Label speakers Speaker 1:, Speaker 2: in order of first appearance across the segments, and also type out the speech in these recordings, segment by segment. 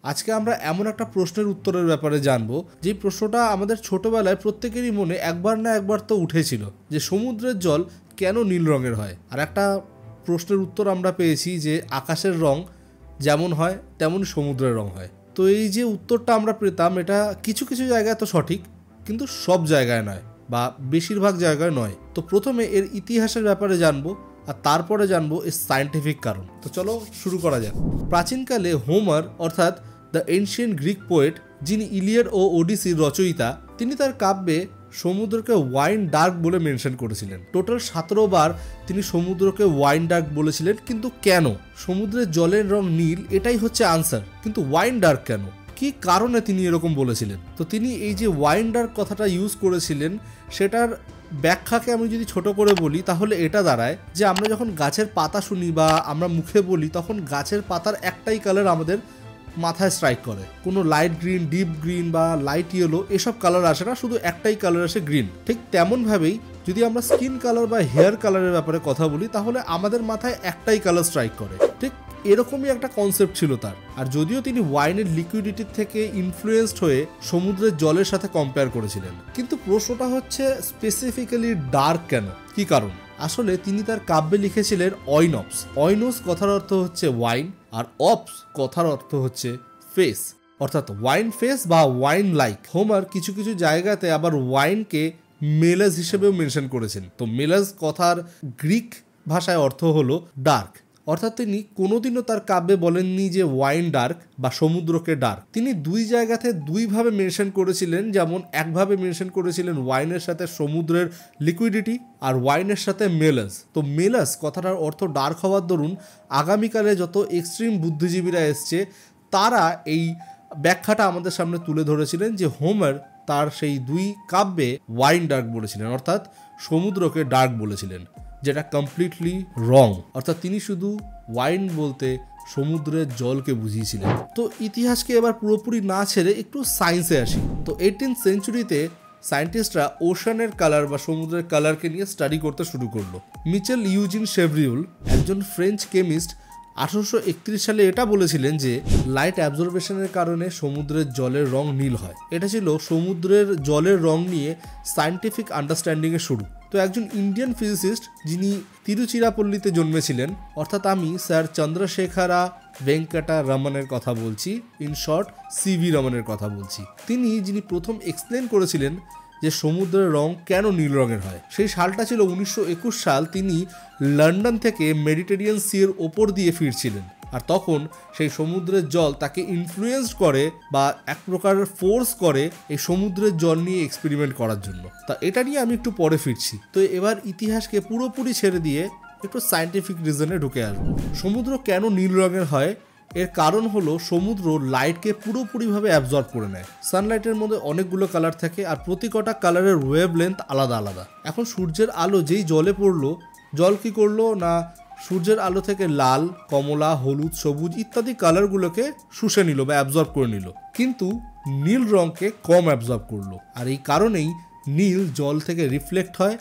Speaker 1: আজকে আমরা এমন একটা প্রশ্নের উত্তরের ব্যাপারে জানবো যে প্রশ্নটা আমাদের ছোটবেলায় প্রত্যেকেরই মনে একবার না একবার তো উঠেছিল, যে সমুদ্রের জল কেন নীল রঙের হয়। আর একটা প্রশ্নের উত্তর আমরা পেয়েছি যে আকাশের রং যেমন হয় তেমন সমুদ্রের রং হয়। তো এই যে উত্তরটা আমরা পেতাম, এটা কিছু কিছু জায়গায় তো সঠিক, কিন্তু সব জায়গায় নয় বা বেশিরভাগ জায়গায় নয়। তো প্রথমে এর ইতিহাসের ব্যাপারে জানবো আর তারপরে জানবো এর সায়েন্টিফিক কারণ। তো চলো শুরু করা যাক। প্রাচীনকালে হোমার অর্থাৎ দ্য এনশিয়েন্ট গ্রিক পোয়েট, যিনি ইলিয়াড ও ওডিসির রচয়িতা, তিনি তার কাব্যে সমুদ্রকে ওয়াইন ডার্ক বলে মেনশন করেছিলেন। টোটাল 17 বার তিনি সমুদ্রকে ওয়াইন ডার্ক বলেছিলেন। কিন্তু কেন সমুদ্রের জলের রং নীল, এটাই হচ্ছে আনসার। কিন্তু ওয়াইন ডার্ক কেন, কি কারণে তিনি এরকম বলেছিলেন? তো তিনি এই যে ওয়াইন ডার্ক কথাটা ইউজ করেছিলেন, সেটার ব্যাখ্যাকে আমি যদি ছোট করে বলি তাহলে এটা দাঁড়ায় যে আমরা যখন গাছের পাতা শুনি বা আমরা মুখে বলি, তখন গাছের পাতার একটাই কালার আমাদের মাথায় স্ট্রাইক করে। কোনো লাইট গ্রিন, ডিপ গ্রিন বা লাইট ইয়েলো এসব কালার আসে না, শুধু একটাই কালার আসে, গ্রিন। ঠিক তেমনভাবেই যদি আমরা স্কিন কালার বা হেয়ার কালারের ব্যাপারে কথা বলি, তাহলে আমাদের মাথায় একটাই কালার স্ট্রাইক করে। ঠিক এরকমই একটা কনসেপ্ট ছিল তার। আর যদিও তিনি ওয়াইনের লিকুইডিটির থেকে ইনফ্লুয়েন্সড হয়ে সমুদ্রের জলের সাথে কম্পেয়ার করেছিলেন, কিন্তু প্রশ্নটা হচ্ছে স্পেসিফিক্যালি ডার্ক কেন, কি কারণ? আসলে তিনি তার কাব্যে লিখেছিলেন অইনপস। অইনোস কথার অর্থ হচ্ছে ওয়াইন, আর অপস কথার অর্থ হচ্ছে ফেস, অর্থাৎ ওয়াইন ফেস বা ওয়াইন লাইক। হোমার কিছু কিছু জায়গাতে আবার ওয়াইনকে মেলাস হিসেবেও মেনশন করেছেন। তো মেলাস কথার গ্রিক ভাষায় অর্থ হলো ডার্ক, অর্থাৎ তিনি কোনোদিনও তার কাব্যে বলেননি যে ওয়াইন ডার্ক বা সমুদ্রকে ডার্ক। তিনি দুই জায়গাতে দুইভাবে মেনশন করেছিলেন। যেমন একভাবে মেনশন করেছিলেন ওয়াইনের সাথে সমুদ্রের লিকুইডিটি, আর ওয়াইনের সাথে মেলাস। তো মেলাস কথাটার অর্থ ডার্ক হওয়ার দরুন আগামীকালে যত এক্সট্রিম বুদ্ধিজীবীরা এসছে, তারা এই ব্যাখ্যাটা আমাদের সামনে তুলে ধরেছিলেন যে হোমার তার সেই দুই কাব্যে ওয়াইন ডার্ক বলেছিলেন, অর্থাৎ সমুদ্রকে ডার্ক বলেছিলেন, যেটা কমপ্লিটলি রং। অর্থাৎ তিনি শুধু ওয়াইন বলতে সমুদ্রের জলকে বুঝিয়েছিলেন। তো ইতিহাসকে এবার পুরোপুরি না ছেড়ে একটু সায়েন্সে আসি। তো 18th সেঞ্চুরিতে সায়েন্টিস্টরা ওশানের কালার বা সমুদ্রের কালারকে নিয়ে স্টাডি করতে শুরু করলো। মিচেল ইউজিন শেভরিউল, একজন ফ্রেঞ্চ কেমিস্ট, 1831 সালে এটা বলেছিলেন যে লাইট অ্যাবজর্বেশনের কারণে সমুদ্রের জলের রং নীল হয়। এটা ছিল সমুদ্রের জলের রং নিয়ে সায়েন্টিফিক আন্ডারস্ট্যান্ডিংয়ের শুরু। তো একজন ইন্ডিয়ান ফিজিসিস্ট, যিনি তিরুচিরাপল্লীতে জন্মেছিলেন, অর্থাৎ আমি স্যার চন্দ্রশেখরা ভেঙ্কটা রমনের কথা বলছি, ইন শর্ট সিভি রমনের কথা বলছি। যিনি প্রথম এক্সপ্লেন করেছিলেন যে সমুদ্রের রং কেন নীল রঙের হয়। সেই সালটা ছিল 1921 সাল। তিনি লন্ডন থেকে মেডিটেরিয়ান সি এর ওপর দিয়ে ফিরছিলেন, আর তখন সেই সমুদ্রের জল তাকে ইনফ্লুয়েন্স করে বা এক প্রকার ফোর্স করে এই সমুদ্রের জল নিয়ে এক্সপেরিমেন্ট করার জন্য। তা এটা নিয়ে আমি একটু পরে ফিরছি। তো এবার ইতিহাসকে পুরোপুরি ছেড়ে দিয়ে একটু সায়েন্টিফিক রিজনে ঢুকে আসবো। সমুদ্র কেন নীল রঙের হয়, এর কারণ হলো সমুদ্র লাইটকে পুরোপুরিভাবে অ্যাবজর্ব করে নেয়। সানলাইটের মধ্যে অনেকগুলো কালার থাকে, আর প্রতি কটা কালারের ওয়েভ লেন্থ আলাদা আলাদা। এখন সূর্যের আলো যেই জলে পড়লো, জল কি করলো না সূর্যের আলো থেকে লাল, কমলা, হলুদ, সবুজ ইত্যাদি কালারগুলোকে শুষে নিল বা অ্যাবজর্ব করে নিল, কিন্তু নীল রঙকে কম অ্যাবজর্ব করলো। আর এই কারণেই নীল জল থেকে রিফ্লেক্ট হয়,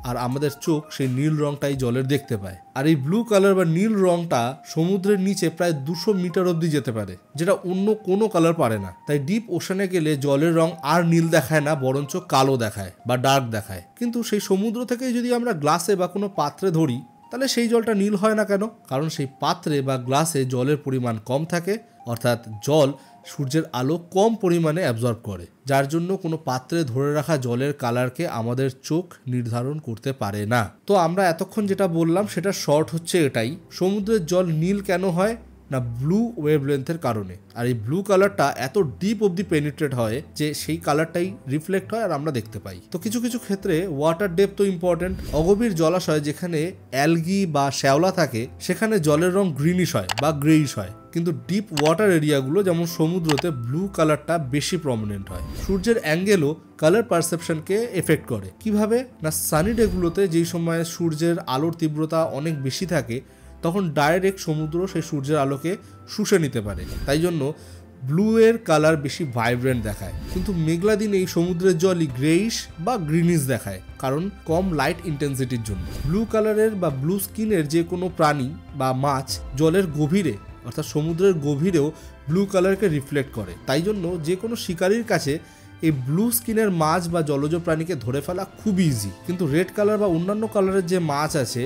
Speaker 1: আর আমাদের চোখ সেই নীল রংটাই জলের দেখতে পায়। আর এই ব্লু কালার বা নীল রংটা সমুদ্রের নিচে প্রায় 200 মিটার অবধি যেতে পারে, যেটা অন্য কোনো কালার পারে না। তাই ডিপ ওশানে গেলে জলের রং আর নীল দেখায় না, বরঞ্চ কালো দেখায় বা ডার্ক দেখায়। কিন্তু সেই সমুদ্র থেকেই যদি আমরা গ্লাসে বা কোনো পাত্রে ধরি, তাহলে সেই জলটা নীল হয় না কেন? কারণ সেই পাত্রে বা গ্লাসে জলের পরিমাণ কম থাকে, অর্থাৎ জল সূর্যের আলো কম পরিমাণে অ্যাবজর্ব করে, যার জন্য কোনো পাত্রে ধরে রাখা জলের কালারকে আমাদের চোখ নির্ধারণ করতে পারে না। তো আমরা এতক্ষণ যেটা বললাম সেটা শর্ট হচ্ছে এটাই, সমুদ্রের জল নীল কেন হয় না ব্লু ওয়েভলেন্থের কারণে। আর এই ব্লু কালারটা এত ডিপ অবধি পেনিট্রেট হয় যে সেই কালারটাই রিফ্লেক্ট হয় আর আমরা দেখতে পাই। তো কিছু কিছু ক্ষেত্রে ওয়াটার ডেপথ তো ইম্পর্টেন্ট। অগভীর জলাশয় যেখানে অ্যালগি বা শ্যাওলা থাকে, সেখানে জলের রং গ্রিনিশ হয় বা গ্রেইশ হয়, কিন্তু ডিপ ওয়াটার এরিয়াগুলো যেমন সমুদ্রতে ব্লু কালারটা বেশি প্রমিনেন্ট হয়। সূর্যের অ্যাঙ্গেলও কালার পারসেপশনকে এফেক্ট করে। কিভাবে না সানি ডেগুলোতে যেই সময় সূর্যের আলোর তীব্রতা অনেক বেশি থাকে, তখন ডাইরেক্ট সমুদ্র সেই সূর্যের আলোকে শুষে নিতে পারে, তাই জন্য ব্লু এর কালার বেশি ভাইব্রেন্ট দেখায়। কিন্তু মেঘলা দিনে এই সমুদ্রের জলই গ্রেইশ বা গ্রিনিশ দেখায়, কারণ কম লাইট ইন্টেন্সিটির জন্য। ব্লু কালারের বা ব্লু স্কিনের যে কোনো প্রাণী বা মাছ জলের গভীরে অর্থাৎ সমুদ্রের গভীরেও ব্লু কালারকে রিফ্লেক্ট করে। তাই জন্য যে কোনো শিকারীর কাছে এই ব্লু স্কিনের মাছ বা জলজ প্রাণীকে ধরে ফেলা খুব ইজি। কিন্তু রেড কালার বা অন্যান্য কালারের যে মাছ আছে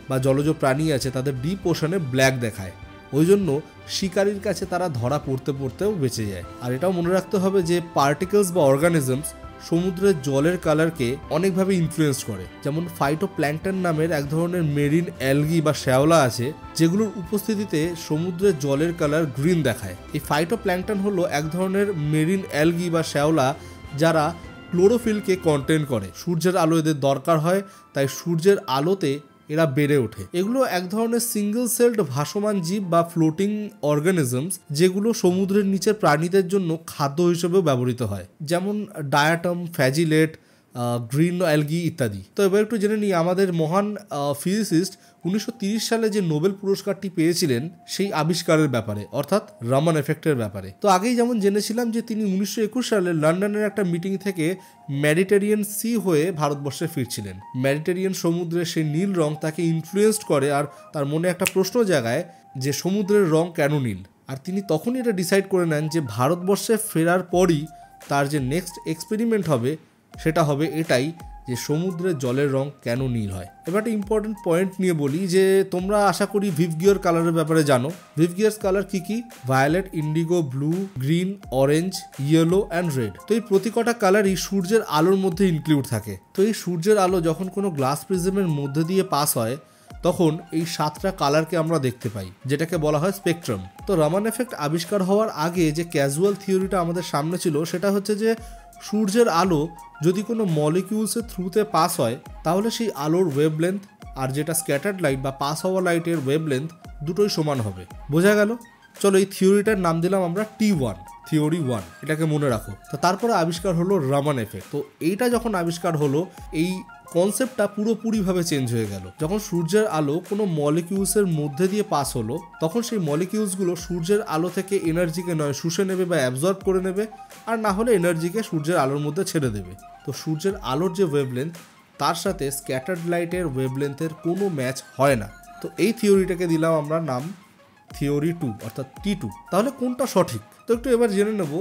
Speaker 1: বা জলজ প্রাণী আছে তাদের ডিপ ওশানে ব্ল্যাক দেখায়, ওই জন্য শিকারীর কাছে তারা ধরা পড়তেও বেঁচে যায়। আর এটাও মনে রাখতে হবে যে পার্টিকেলস বা অর্গানিজমস সমুদ্রের জলের কালারকে অনেকভাবে ইনফ্লুয়েন্স করে। যেমন ফাইটোপ্ল্যাঙ্কটন নামের এক ধরনের মেরিন অ্যালগি বা শ্যাওলা আছে যেগুলোর উপস্থিতিতে সমুদ্রের জলের কালার গ্রিন দেখায়। এই ফাইটোপ্ল্যাঙ্কটন হলো এক ধরনের মেরিন অ্যালগি বা শ্যাওলা যারা ক্লোরোফিলকে কন্টেন করে। সূর্যের আলো এদের দরকার হয়, তাই সূর্যের আলোতে এরা বেড়ে ওঠে। এগুলো এক ধরনের সিঙ্গেল সেলড ভাসমান জীব বা ফ্লোটিং অর্গানিজমস যেগুলো সমুদ্রের নিচের প্রাণীদের জন্য খাদ্য হিসেবেও ব্যবহৃত হয়, যেমন ডায়াটম, ফ্যাজিলেট, গ্রিন অ্যালগি ইত্যাদি। তো এবার একটু জেনে নিই আমাদের মহান ফিজিসিস্ট 1930 সালে যে নোবেল পুরস্কারটি পেয়েছিলেন সেই আবিষ্কারের ব্যাপারে, অর্থাৎ রামান এফেক্টের ব্যাপারে। তো আগেই যেমন জেনেছিলাম যে তিনি 1921 সালে লন্ডনের একটা মিটিং থেকে মেডিটেরিয়ান সি হয়ে ভারতবর্ষে ফিরছিলেন। মেডিটেরিয়ান সমুদ্রের সেই নীল রং তাকে ইনফ্লুয়েসড করে আর তার মনে একটা প্রশ্ন জাগায় যে সমুদ্রের রং কেন নীল। আর তিনি তখনই এটা ডিসাইড করে নেন যে ভারতবর্ষে ফেরার পরই তার যে নেক্সট এক্সপেরিমেন্ট হবে সেটা হবে এটাই, যে সমুদ্রের জলের রং কেন নীল হয়। এবার একটা ইম্পর্টেন্ট পয়েন্ট নিয়ে বলি যে তোমরা আশা করি ভিভগিয়ার কালারের ব্যাপারে জানো। ভিভগিয়ার্স কালার কি কি? Violet, indigo, blue, green, orange, yellow and red. তো এই প্রতি কটা কালারই সূর্যের আলোর মধ্যে ইনক্লুড থাকে। তো এই সূর্যের আলো যখন কোনো গ্লাস প্রিজমের মধ্যে দিয়ে পাস হয় তখন এই 7টা কালারকে আমরা দেখতে পাই, যেটাকে বলা হয় স্পেকট্রাম। তো রামান এফেক্ট আবিষ্কার হওয়ার আগে যে ক্যাজুয়াল থিওরিটা আমাদের সামনে ছিল সেটা হচ্ছে যে সূর্যের আলো যদি কোনো মলিকিউলসের থ্রুতে পাস হয় তাহলে সেই আলোর ওয়েভলেন্থ আর যেটা স্ক্যাটার্ড লাইট বা পাস হওয়া লাইটের ওয়েভলেন্থ দুটোই সমান হবে। বোঝা গেল? চলো এই থিওরিটার নাম দিলাম আমরা T1, থিওরি 1, এটাকে মনে রাখো। তো তারপরে আবিষ্কার হলো রামান এফেক্ট। তো এইটা যখন আবিষ্কার হলো এই কনসেপ্টটা পুরোপুরিভাবে চেঞ্জ হয়ে গেল। যখন সূর্যের আলো কোনো মলিকিউলসের মধ্যে দিয়ে পাস হলো তখন সেই মলিকিউলসগুলো সূর্যের আলো থেকে এনার্জিকে নয় শুষে নেবে বা অ্যাবজর্ব করে নেবে, আর না হলে এনার্জিকে সূর্যের আলোর মধ্যে ছেড়ে দেবে। তো সূর্যের আলোর যে ওয়েভলেন্থ তার সাথে স্ক্যাটার্ড লাইটের ওয়েভলেন্থের কোনো ম্যাচ হয় না। তো এই থিওরিটাকে দিলাম আমরা নাম থিওরি 2 অর্থাৎ T2। তাহলে কোনটা সঠিক? তো একটু এবার জেনে নেব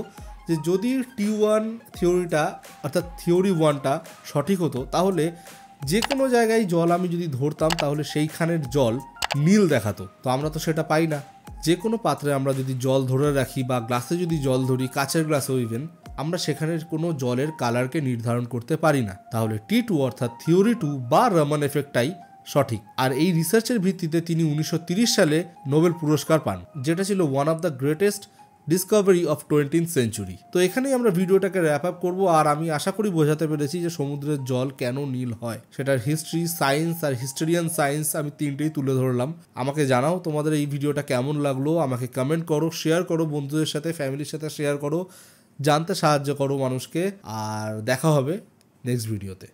Speaker 1: যে যদি T1 থিওরিটা অর্থাৎ থিওরি 1টা সঠিক হতো তাহলে যে কোনো জায়গায় জল আমি যদি ধরতাম তাহলে সেইখানের জল নীল দেখাতো। তো আমরা তো সেটা পাই না। যে কোনো পাত্রে আমরা যদি জল ধরে রাখি বা গ্লাসে যদি জল ধরি, কাচের গ্লাসেও ইভেন, আমরা সেখানের কোনো জলের কালারকে নির্ধারণ করতে পারি না। তাহলে T2 অর্থাৎ থিওরি 2 বা রামান এফেক্টটাই সঠিক। আর এই রিসার্চের ভিত্তিতে তিনি 1930 সালে নোবেল পুরস্কার পান, যেটা ছিল one of the greatest Discovery of 20th century. তো এখানেই আমরা ভিডিওটাকে র্যাপ আপ করবো। আর আমি আশা করি বোঝাতে পেরেছি যে সমুদ্রের জল কেন নীল হয়, সেটার হিস্ট্রি, সায়েন্স আর হিস্টোরিয়ান সায়েন্স আমি তিনটেই তুলে ধরলাম। আমাকে জানাও তোমাদের এই ভিডিওটা কেমন লাগলো, আমাকে কমেন্ট করো, শেয়ার করো বন্ধুদের সাথে, ফ্যামিলির সাথে শেয়ার করো, জানতে সাহায্য করো মানুষকে। আর দেখা হবে নেক্সট ভিডিওতে।